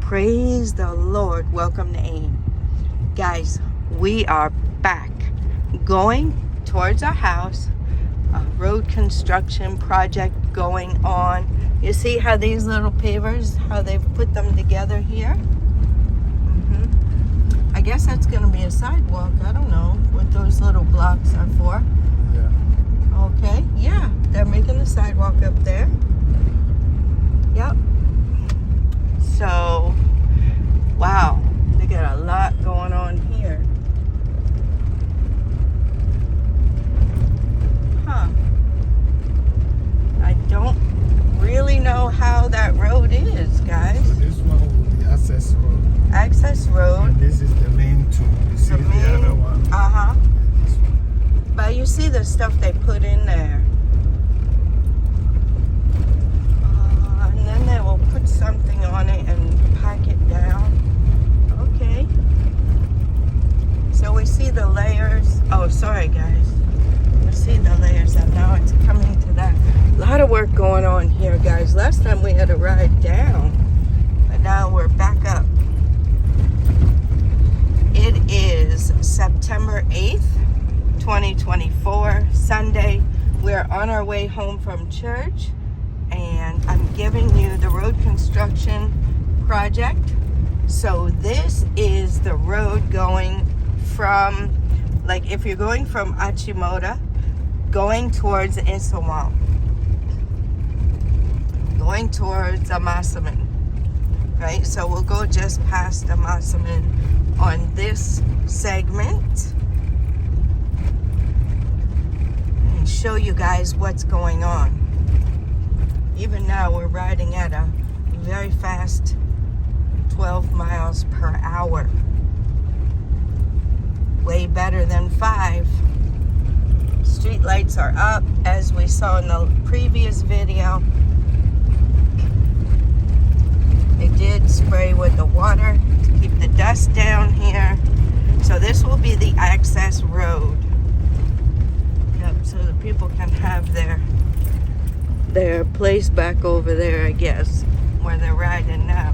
Praise the Lord. Welcome to AIM. Guys, we are back going towards our house. A road construction project going on. You see how these little pavers, how they've put them together here? I guess that's going to be a sidewalk. I don't know what those little blocks are for. Yeah. Okay, yeah, they're making the sidewalk up there. Yep. So, wow, they got a lot going on here. Huh. I don't really know how that road is, guys. So this one will be access road. Access road. And this is the main two. You see the other one? Uh-huh. This one. But you see the stuff they put in there. And then they will put something on it and pack it down. Okay. So we see the layers. Oh, sorry, guys. We see the layers, and now it's coming to that. A lot of work going on here, guys. Last time we had to ride down, but now we're back up. It is September 8th, 2024, Sunday. We're on our way home from church, and I'm giving you the road construction project. So this is the road going from, like, if you're going from Achimota, going towards Issaquah, going towards Amasaman, right? So we'll go just past Amasaman on this segment and show you guys what's going on. Even now we're riding at a very fast 12 miles per hour. Way better than 5. Street lights are up, as we saw in the previous video. They did spray with the water to keep the dust down here. So this will be the access road. Yep, so the people can have their place back over there, I guess, where they're riding now.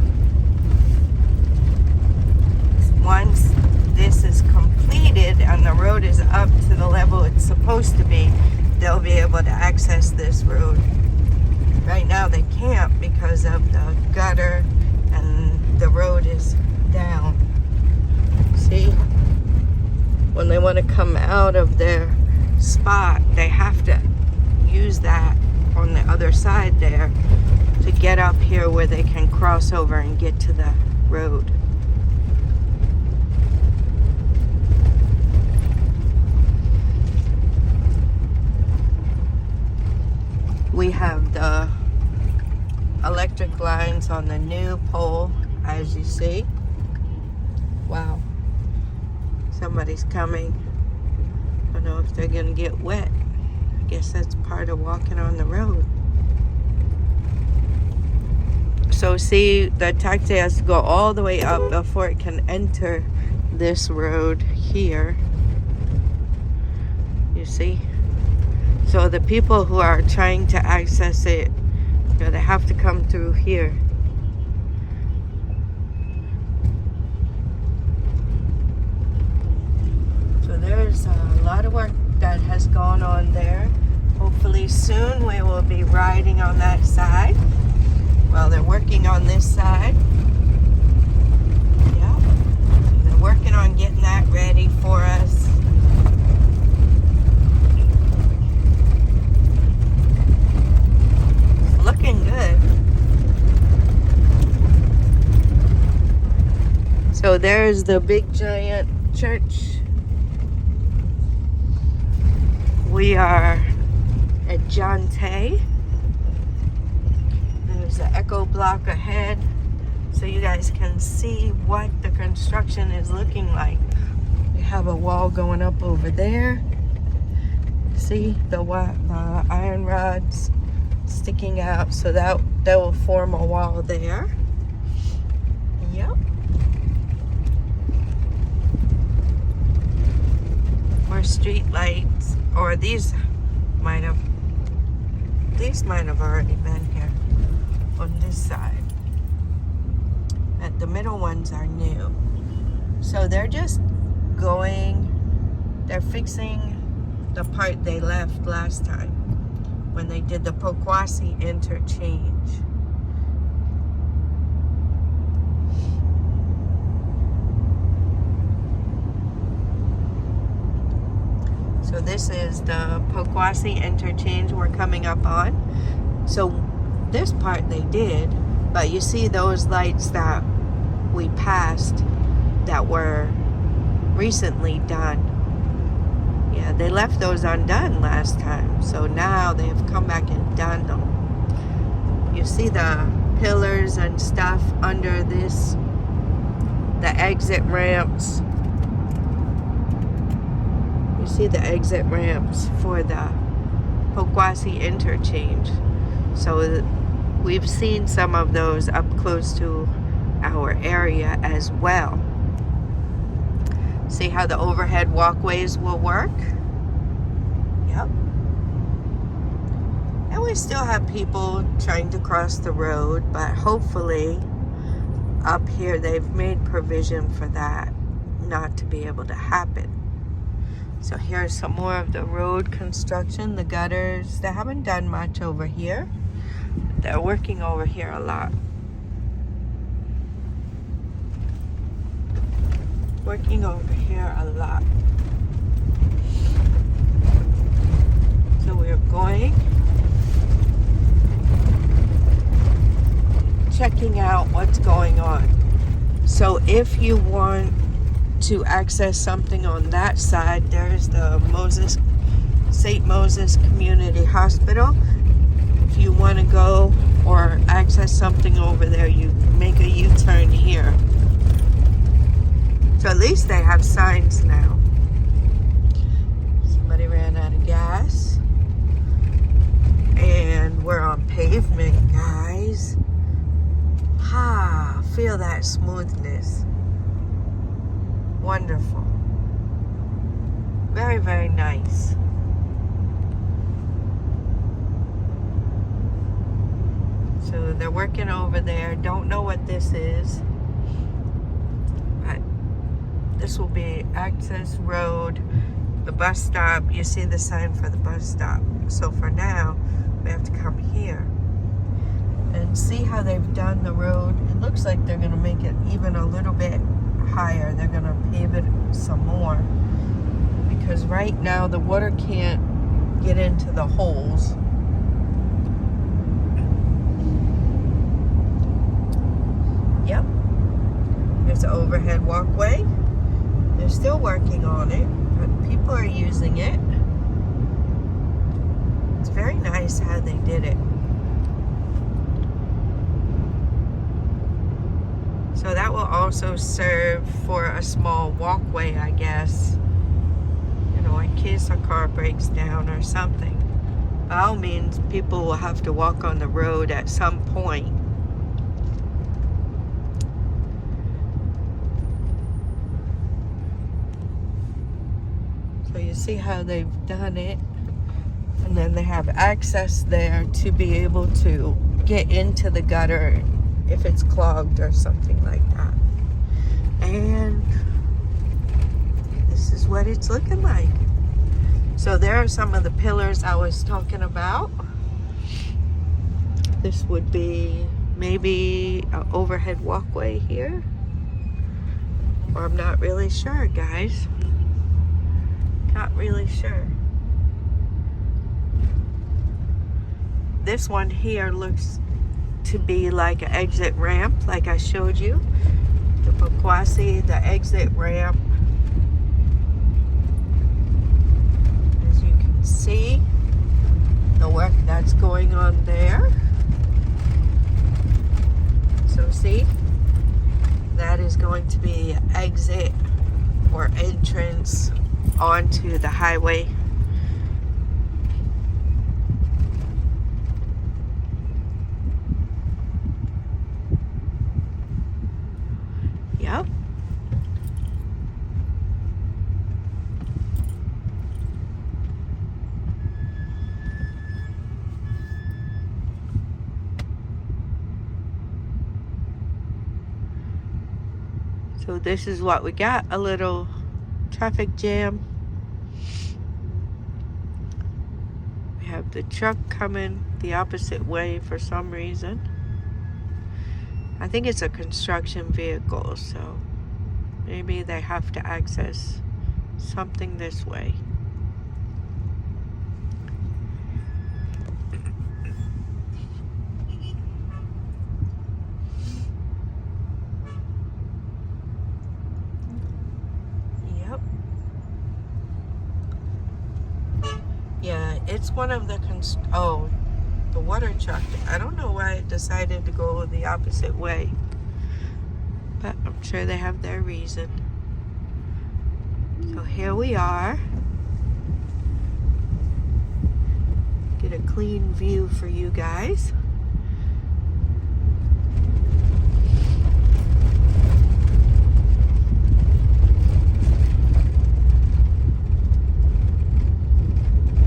Once this is completed and the road is up to the level it's supposed to be, they'll be able to access this road. Right now they can't because of the gutter and the road is down. See? When they want to come out of their spot, they have to use that on the other side there to get up here where they can cross over and get to the road. We have the electric lines on the new pole, as you see. Wow. Somebody's coming. I don't know if they're going to get wet. I guess that's part of walking on the road. So see, the taxi has to go all the way up before it can enter this road here. You see? So the people who are trying to access it, you know, they have to come through here. So there's a lot of work that has gone on there. Hopefully soon we will be riding on that side while they're working on this side. Yeah, they're working on getting that ready for us. Looking good. So there's the big giant church. We are at Jonte. There's the Echo block ahead, so you guys can see what the construction is looking like. We have a wall going up over there. See the iron rods sticking out, so that will form a wall there. Yep. More street lights, or these might have already been here on this side. At the middle ones are new. So they're just they're fixing the part they left last time when they did the Poquassee interchange. So this is the Poquassee interchange we're coming up on. So this part they did, but you see those lights that we passed that were recently done. Yeah, they left those undone last time. So now they've come back and done them. You see the pillars and stuff under this, the exit ramps. You see the exit ramps for the Poquassee interchange. So we've seen some of those up close to our area as well. See how the overhead walkways will work? Yep. And we still have people trying to cross the road, but hopefully up here they've made provision for that not to be able to happen. So here's some more of the road construction, the gutters. They haven't done much over here. They're working over here a lot. Working over here a lot. So we're going, checking out what's going on. So if you want to access something on that side, there's the St. Moses Community Hospital. If you want to go or access something over there, you make a U-turn here. So at least they have signs now. Somebody ran out of gas. And we're on pavement, guys. Feel that smoothness. Wonderful. Very, very nice. So they're working over there. Don't know what this is. But this will be access road, the bus stop. You see the sign for the bus stop. So for now, we have to come here and see how they've done the road. It looks like they're going to make it even a little bit higher. They're going to pave it some more because right now the water can't get into the holes. Yep. There's an overhead walkway. They're still working on it, but people are using it. It's very nice how they did it. So that will also serve for a small walkway, I guess. You know, in case a car breaks down or something. By all means, people will have to walk on the road at some point. So you see how they've done it. And then they have access there to be able to get into the gutter if it's clogged or something like that. And this is what it's looking like. So there are some of the pillars I was talking about. This would be maybe an overhead walkway here. Or I'm not really sure, guys. Not really sure. This one here looks to be like an exit ramp, like I showed you. The Poquassee, the exit ramp. As you can see, the work that's going on there. So see, that is going to be exit or entrance onto the highway. Yep. So this is what we got, a little traffic jam. We have the truck coming the opposite way for some reason. I think it's a construction vehicle, so maybe they have to access something this way. Yep. Yeah, it's one of the the water truck. I don't know why it decided to go the opposite way, but I'm sure they have their reason. So here we are. Get a clean view for you guys.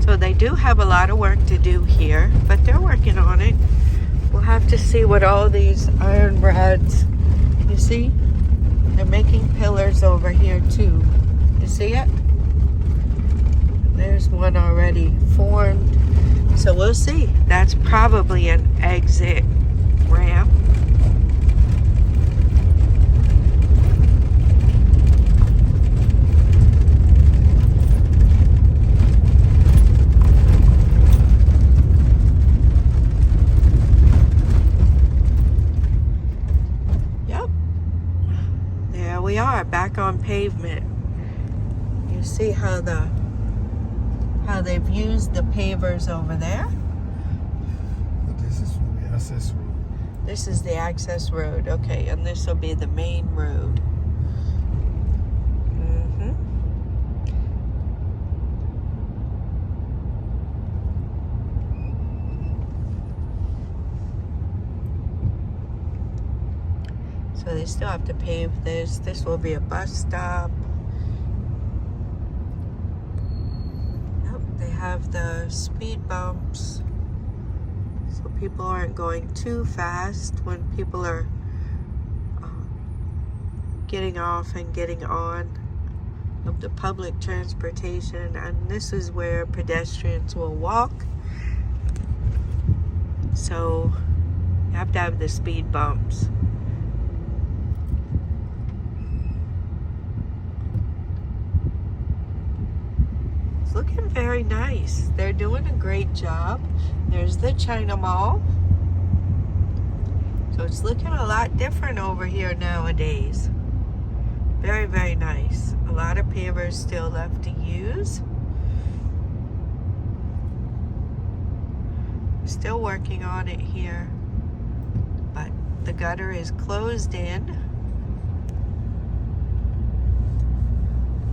So they do have a lot of work to do here, but they're working on it. We'll have to see what all these iron rods, you see? They're making pillars over here too. You see it? There's one already formed. So we'll see. That's probably an exit ramp. We are back on pavement. You see how they've used the pavers over there. But this is the access road. This is the access road, okay, and this will be the main road. So they still have to pave this. This will be a bus stop. Yep, they have the speed bumps. So people aren't going too fast when people are getting off and getting on of the public transportation. And this is where pedestrians will walk. So you have to have the speed bumps. Looking very nice. They're doing a great job. There's the China Mall. So it's looking a lot different over here nowadays. Very, very nice. A lot of pavers still left to use. Still working on it here. But the gutter is closed in.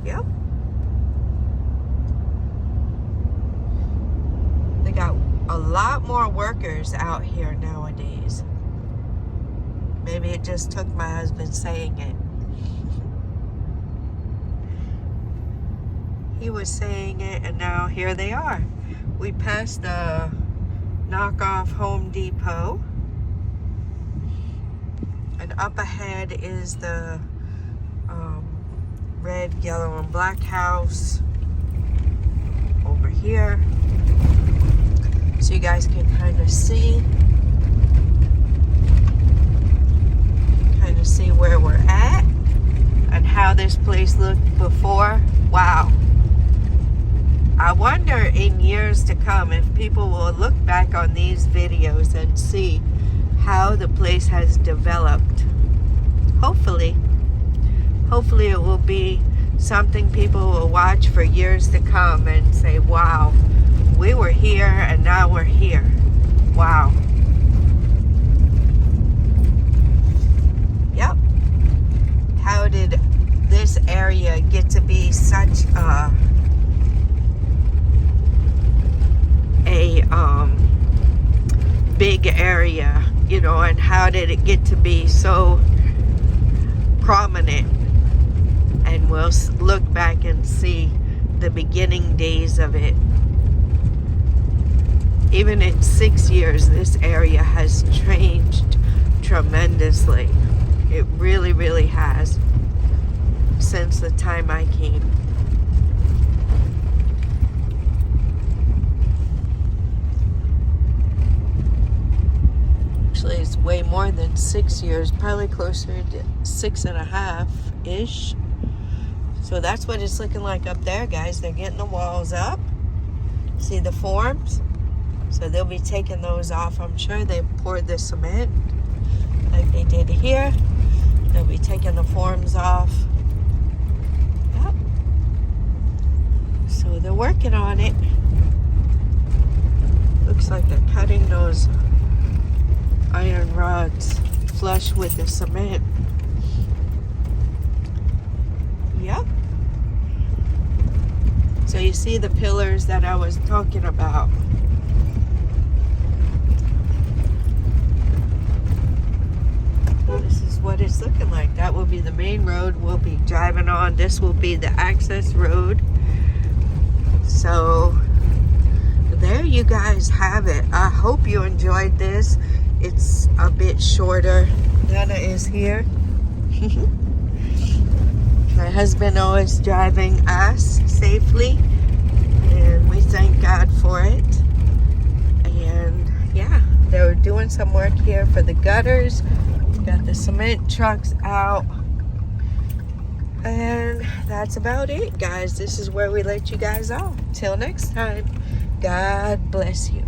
Yep. Got a lot more workers out here nowadays. Maybe it just took my husband saying it. He was saying it, and now here they are. We passed the knockoff Home Depot, and up ahead is the red, yellow, and black house over here. So you guys can kind of see where we're at and how this place looked before. Wow. I wonder in years to come if people will look back on these videos and see how the place has developed. Hopefully it will be something people will watch for years to come and say, wow, we were here and now we're here. Wow. Yep. How did this area get to be such a big area, you know, and how did it get to be so prominent? And we'll look back and see the beginning days of it. Even in 6 years, this area has changed tremendously. It really, really has. since the time I came. Actually, it's way more than 6 years, probably closer to 6.5-ish. So that's what it's looking like up there, guys. They're getting the walls up. See the forms? So they'll be taking those off. I'm sure they poured the cement like they did here. They'll be taking the forms off. Yep. So they're working on it. Looks like they're cutting those iron rods flush with the cement. Yep. So you see the pillars that I was talking about. This is what it's looking like. That will be the main road we'll be driving on. This will be the access road. So there you guys have it. I hope you enjoyed this. It's a bit shorter. Nana is here. My husband always driving us safely, and we thank God for it. And yeah, they're doing some work here for the gutters. We've got the cement trucks out, and that's about it, guys. This is where we let you guys off. Till next time, God bless you.